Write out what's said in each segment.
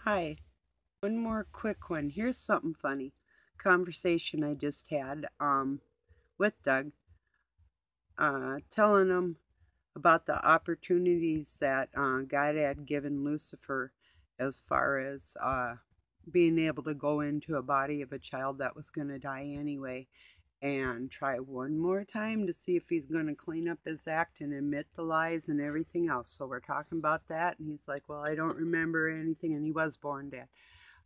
Hi. One more quick one. Here's something funny. Conversation I just had with Doug, telling him about the opportunities that God had given Lucifer as far as being able to go into a body of a child that was going to die anyway and try one more time to see if he's going to clean up his act and admit the lies and everything else. So we're talking about that, and he's like, well, I don't remember anything, and he was born dead.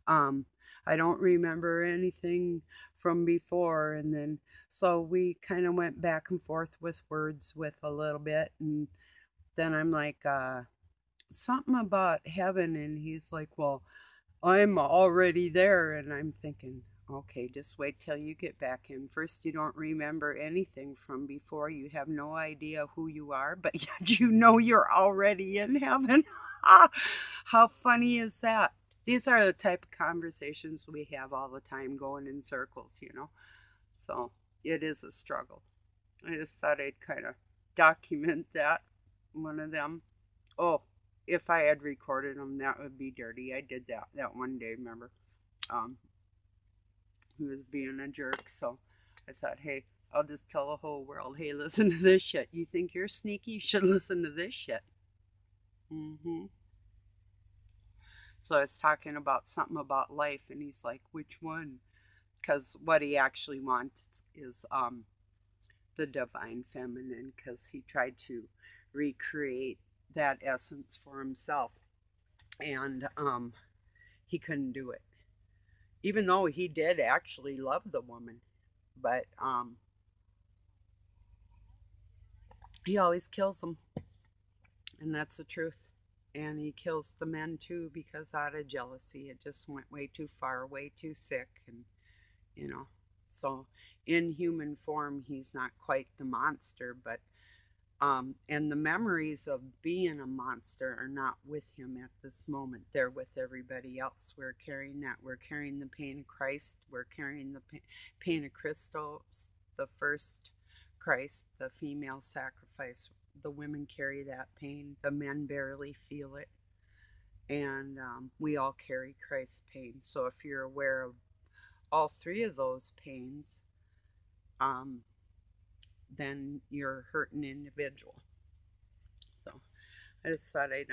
Um, I don't remember anything from before. And then, so we kind of went back and forth with words with a little bit. And then I'm like, something about heaven. And he's like, well, I'm already there. And I'm thinking, okay, just wait till you get back in. First, you don't remember anything from before. You have no idea who you are, but yet you know you're already in heaven. How funny is that? These are the type of conversations we have all the time going in circles. So it is a struggle. I just thought I'd kind of document that. One of them. Oh, if I had recorded them, that would be dirty. I did that one day, remember? Um, he was being a jerk, so I thought, hey, I'll just tell the whole world, hey, listen to this shit. You think you're sneaky? You should listen to this shit. Mm-hmm. So I was talking about something about life, and he's like, which one? Because what he actually wants is the divine feminine, because he tried to recreate that essence for himself, and he couldn't do it, even though he did actually love the woman. But he always kills them, and that's the truth. And he kills the men too because out of jealousy, it just went way too far, way too sick, and you know. So in human form, he's not quite the monster, but and the memories of being a monster are not with him at this moment. They're with everybody else. We're carrying that. We're carrying the pain of Christ. We're carrying the pain of Christos, the first Christ, the female sacrifice. The women carry that pain. The men barely feel it. And we all carry Christ's pain. So if you're aware of all three of those pains, um, then you're a hurting individual. So I just thought I'd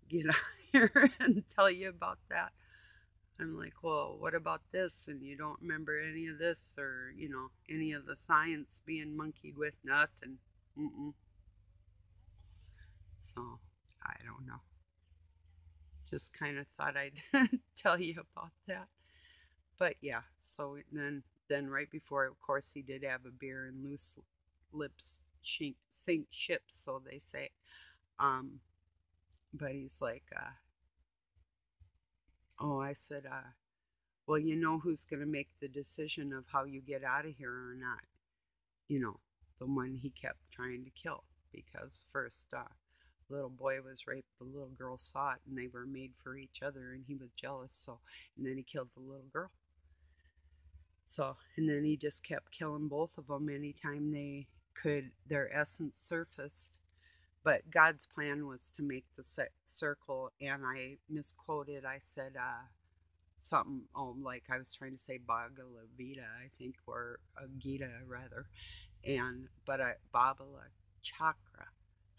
get on here and tell you about that. I'm like, well, what about this? And you don't remember any of this, or any of the science being monkeyed with? Nothing. Mm-mm. So I don't know. Just kind of thought I'd tell you about that. But yeah, so then right before, of course, he did have a beer and loose lips sink ships, so they say. Um, but he's like, oh, I said, well, you know who's going to make the decision of how you get out of here or not? You know, the one he kept trying to kill. Because first, little boy was raped, the little girl saw it, and they were made for each other, and he was jealous. So, and then he killed the little girl. So, and then he just kept killing both of them anytime their essence surfaced. But God's plan was to make the circle, and I misquoted. I said, something, oh, like I was trying to say Bhagavad Gita, I think, or Gita rather, and but Babala Chakra,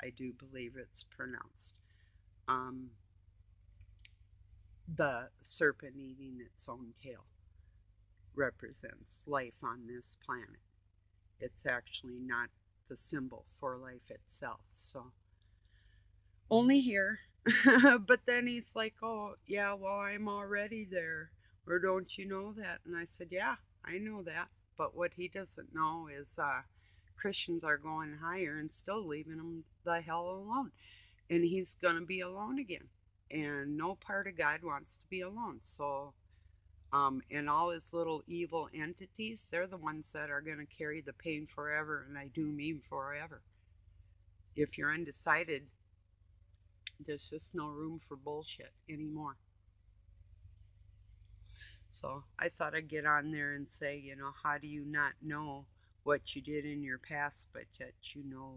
I do believe it's pronounced. Um, the serpent eating its own tail represents life on this planet. It's actually not the symbol for life itself. So only here. But then he's like, oh, yeah, well, I'm already there. Or don't you know that? And I said, yeah, I know that. But what he doesn't know is Christians are going higher and still leaving him the hell alone. And he's going to be alone again. And no part of God wants to be alone. So, and all his little evil entities, they're the ones that are going to carry the pain forever. And I do mean forever. If you're undecided, there's just no room for bullshit anymore. So I thought I'd get on there and say, how do you not know what you did in your past, but yet you know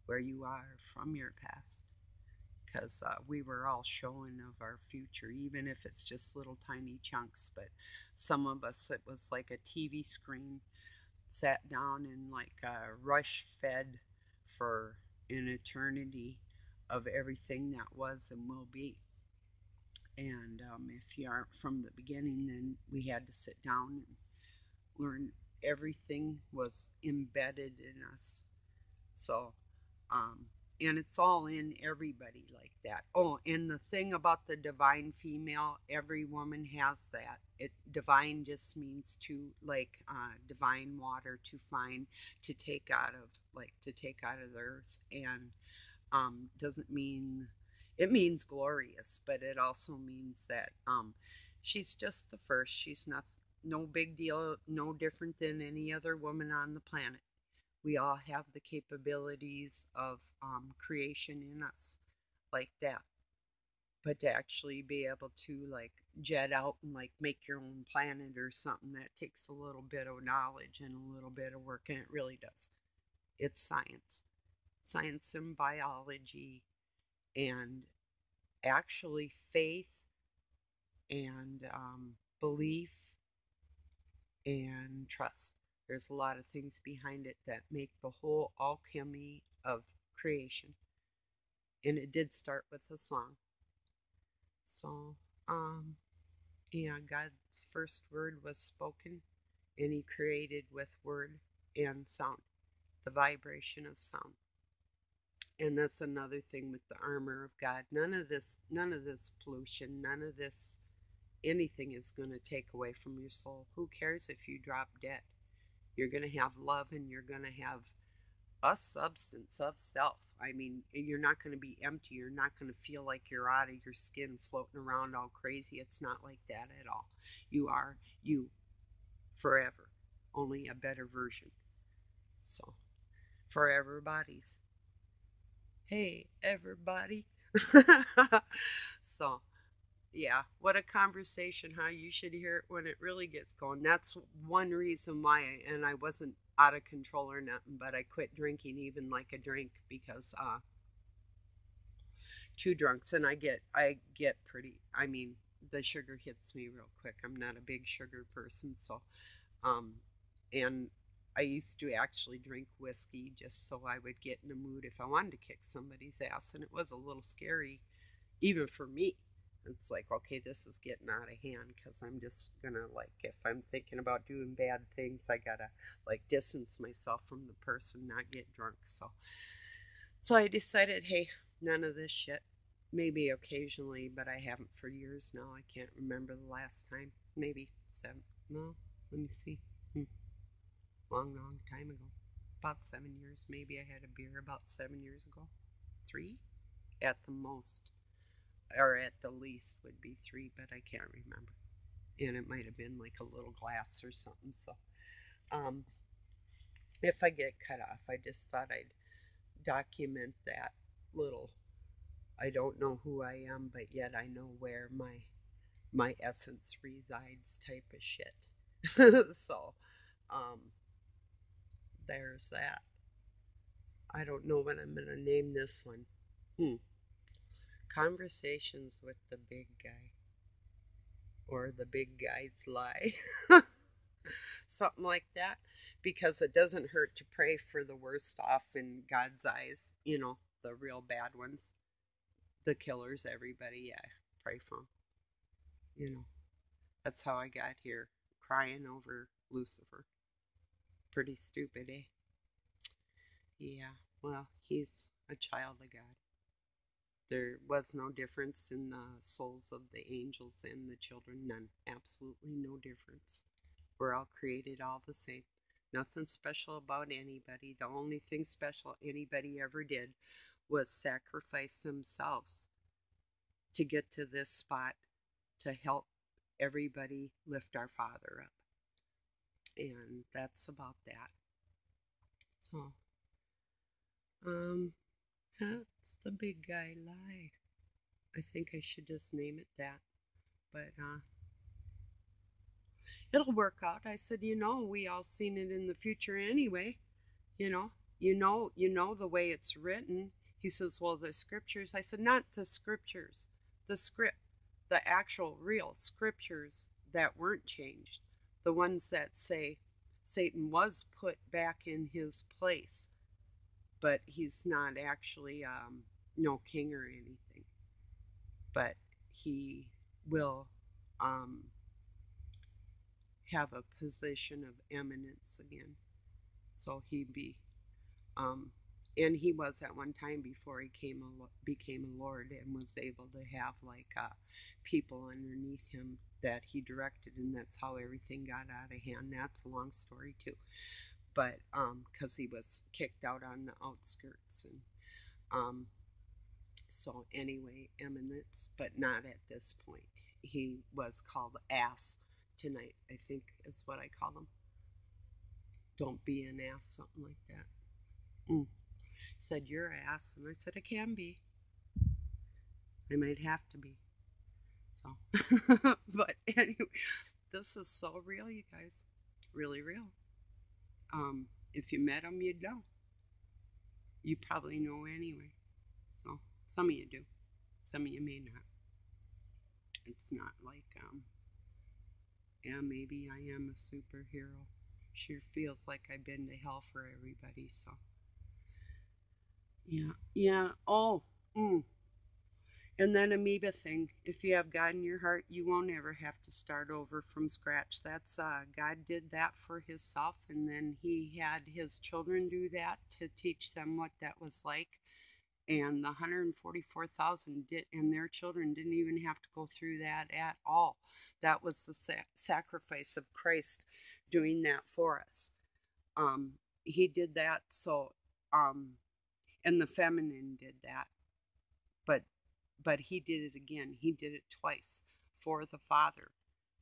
where you are from your past? because we were all showing of our future, even if it's just little tiny chunks. But some of us, it was like a TV screen, sat down and like rush fed for an eternity of everything that was and will be. And if you aren't from the beginning, then we had to sit down and learn everything was embedded in us. So, um, and it's all in everybody like that. Oh, and the thing about the divine female, every woman has that. It divine just means to like divine water to find, to take out of, like to take out of the earth, and doesn't mean, it means glorious, but it also means that she's just the first. She's not, no big deal, no different than any other woman on the planet. We all have the capabilities of creation in us like that. But to actually be able to like jet out and like make your own planet or something, that takes a little bit of knowledge and a little bit of work, and it really does. It's science, science and biology, and actually faith and belief and trust. There's a lot of things behind it that make the whole alchemy of creation. And it did start with a song. So, yeah, God's first word was spoken, and He created with word and sound, the vibration of sound. And that's another thing with the armor of God. None of this pollution, none of this anything is going to take away from your soul. Who cares if you drop dead? You're going to have love, and you're going to have a substance of self. I mean, you're not going to be empty. You're not going to feel like you're out of your skin floating around all crazy. It's not like that at all. You are you forever, only a better version. So, forever bodies. Hey, everybody. So, yeah, what a conversation, huh? You should hear it when it really gets going. That's one reason why, and I wasn't out of control or nothing, but I quit drinking even like a drink because two drunks, and I get pretty, I mean, the sugar hits me real quick. I'm not a big sugar person, so um and I used to actually drink whiskey just so I would get in a mood if I wanted to kick somebody's ass, and it was a little scary even for me. It's like, okay, this is getting out of hand because I'm just gonna, like, if I'm thinking about doing bad things, I gotta, like, distance myself from the person, not get drunk. So I decided, hey, none of this shit. Maybe occasionally, but I haven't for years now. I can't remember the last time. Maybe seven. No, let me see. Long, long time ago. About 7 years. Maybe I had a beer about 7 years ago. 3 at the most, or at the least would be 3, but I can't remember. And it might have been like a little glass or something. So, um, if I get cut off, I just thought I'd document that little. I don't know who I am, but yet I know where my essence resides type of shit. So, um, there's that. I don't know what I'm gonna name this one. Hmm. Conversations with the big guy, or the big guys lie. Something like that, because it doesn't hurt to pray for the worst off in God's eyes, the real bad ones, the killers, everybody. Yeah, pray for them. you know that's how I got here, crying over Lucifer. Pretty stupid, eh? Yeah, well, he's a child of God. There was no difference in the souls of the angels and the children. None. Absolutely no difference. We're all created all the same. Nothing special about anybody. The only thing special anybody ever did was sacrifice themselves to get to this spot, to help everybody lift our Father up. And that's about that. So, um, that's the big guy lie. I think I should just name it that. But it'll work out. I said, we all seen it in the future anyway. You know, you know the way it's written. He says, well, the scriptures. I said, not the scriptures, the script, the actual real scriptures that weren't changed, the ones that say Satan was put back in his place, but he's not actually no king or anything, but he will um, have a position of eminence again. So he'd be, um, and he was at one time before he became a lord and was able to have like people underneath him that he directed, and that's how everything got out of hand. That's a long story too, but because he was kicked out on the outskirts, and so anyway, eminence, but not at this point. He was called ass tonight, I think is what I call him. Don't be an ass, something like that. He said, you're ass. And I said, I can be. I might have to be. So, but anyway, this is so real, you guys. Really real. If you met him, you'd know. You probably know anyway. So, some of you do. Some of you may not. It's not like, yeah, maybe I am a superhero. Sure feels like I've been to hell for everybody, so. Yeah, yeah. Oh, and then amoeba thing. If you have God in your heart, you won't ever have to start over from scratch. That's God did that for himself, and then he had his children do that to teach them what that was like. And the 144,000 did, and their children didn't even have to go through that at all. That was the sacrifice of Christ doing that for us. He did that so, and the feminine did that, but he did it again. He did it twice for the Father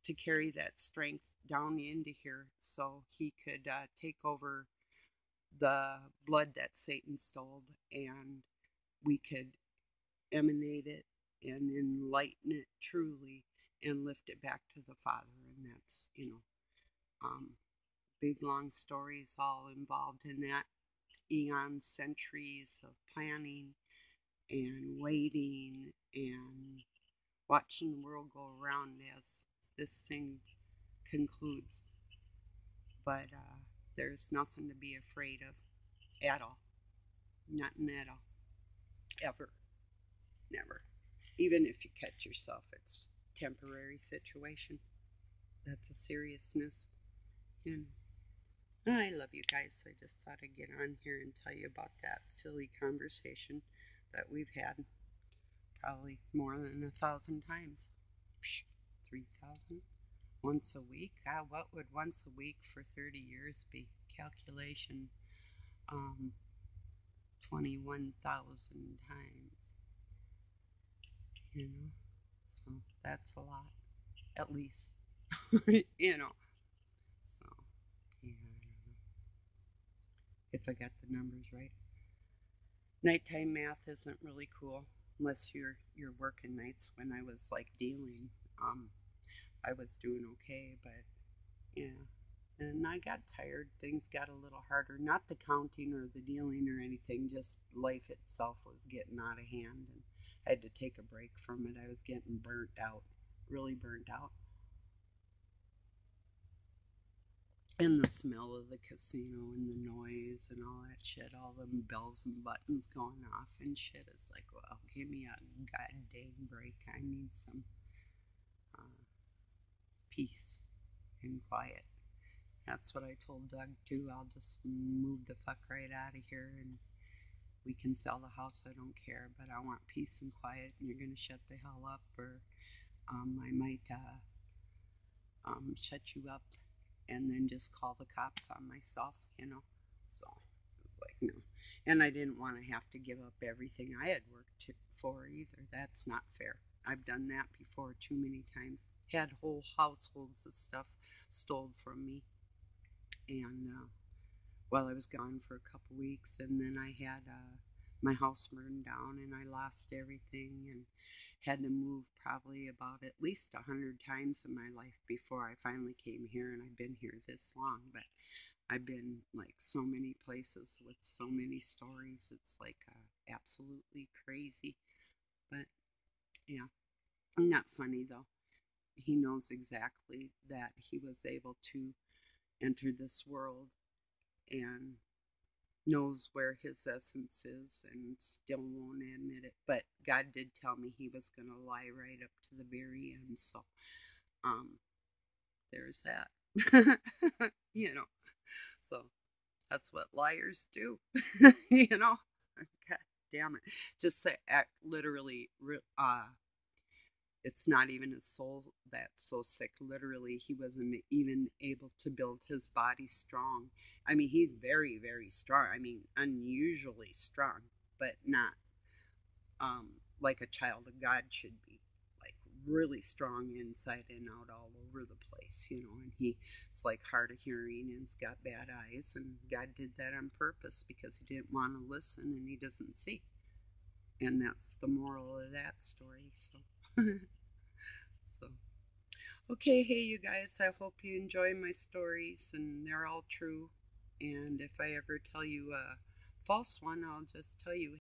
to carry that strength down into here so he could take over the blood that Satan stole, and we could emanate it and enlighten it truly and lift it back to the Father. And that's, big long stories all involved in that. Eons, centuries of planning and waiting and watching the world go around as this thing concludes. But there's nothing to be afraid of at all. Nothing at all. Ever. Never. Even if you catch yourself, it's a temporary situation. That's a seriousness. And I love you guys. I just thought I'd get on here and tell you about that silly conversation that we've had probably more than 1,000 times. 3,000? Once a week? What would once a week for 30 years be? Calculation 21,000 times. So that's a lot, at least. So, yeah, I don't know. If I got the numbers right. Nighttime math isn't really cool unless you're working nights. When I was like dealing, I was doing okay, but yeah. And I got tired. Things got a little harder. Not the counting or the dealing or anything, just life itself was getting out of hand, and I had to take a break from it. I was getting burnt out, really burnt out. And the smell of the casino and the noise and all that shit, all them bells and buttons going off and shit. It's like, well, give me a goddamn break. I need some peace and quiet. That's what I told Doug too. I'll just move the fuck right out of here and we can sell the house. I don't care, but I want peace and quiet, and you're going to shut the hell up, or I might shut you up and then just call the cops on myself, So it was like, no. And I didn't want to have to give up everything I had worked for either. That's not fair. I've done that before too many times. Had whole households of stuff stole from me. And while I was gone for a couple weeks, and then I had my house burned down and I lost everything and had to move probably about at least 100 times in my life before I finally came here, and I've been here this long, but I've been like so many places with so many stories. It's like absolutely crazy. But yeah, not funny though. He knows exactly that he was able to enter this world and knows where his essence is and still won't admit it. But God did tell me he was going to lie right up to the very end. So, um, there's that. you know, so that's what liars do. you know, God damn it. Just to act literally, it's not even his soul that's so sick. Literally, he wasn't even able to build his body strong. I mean, he's very, very strong. I mean, unusually strong, but not like a child of God should be. Like really strong inside and out, all over the place, And he's like hard of hearing and he's got bad eyes, and God did that on purpose because he didn't want to listen and he doesn't see. And that's the moral of that story. So. so Okay, hey you guys, I hope you enjoy my stories and they're all true. And if I ever tell you a false one, I'll just tell you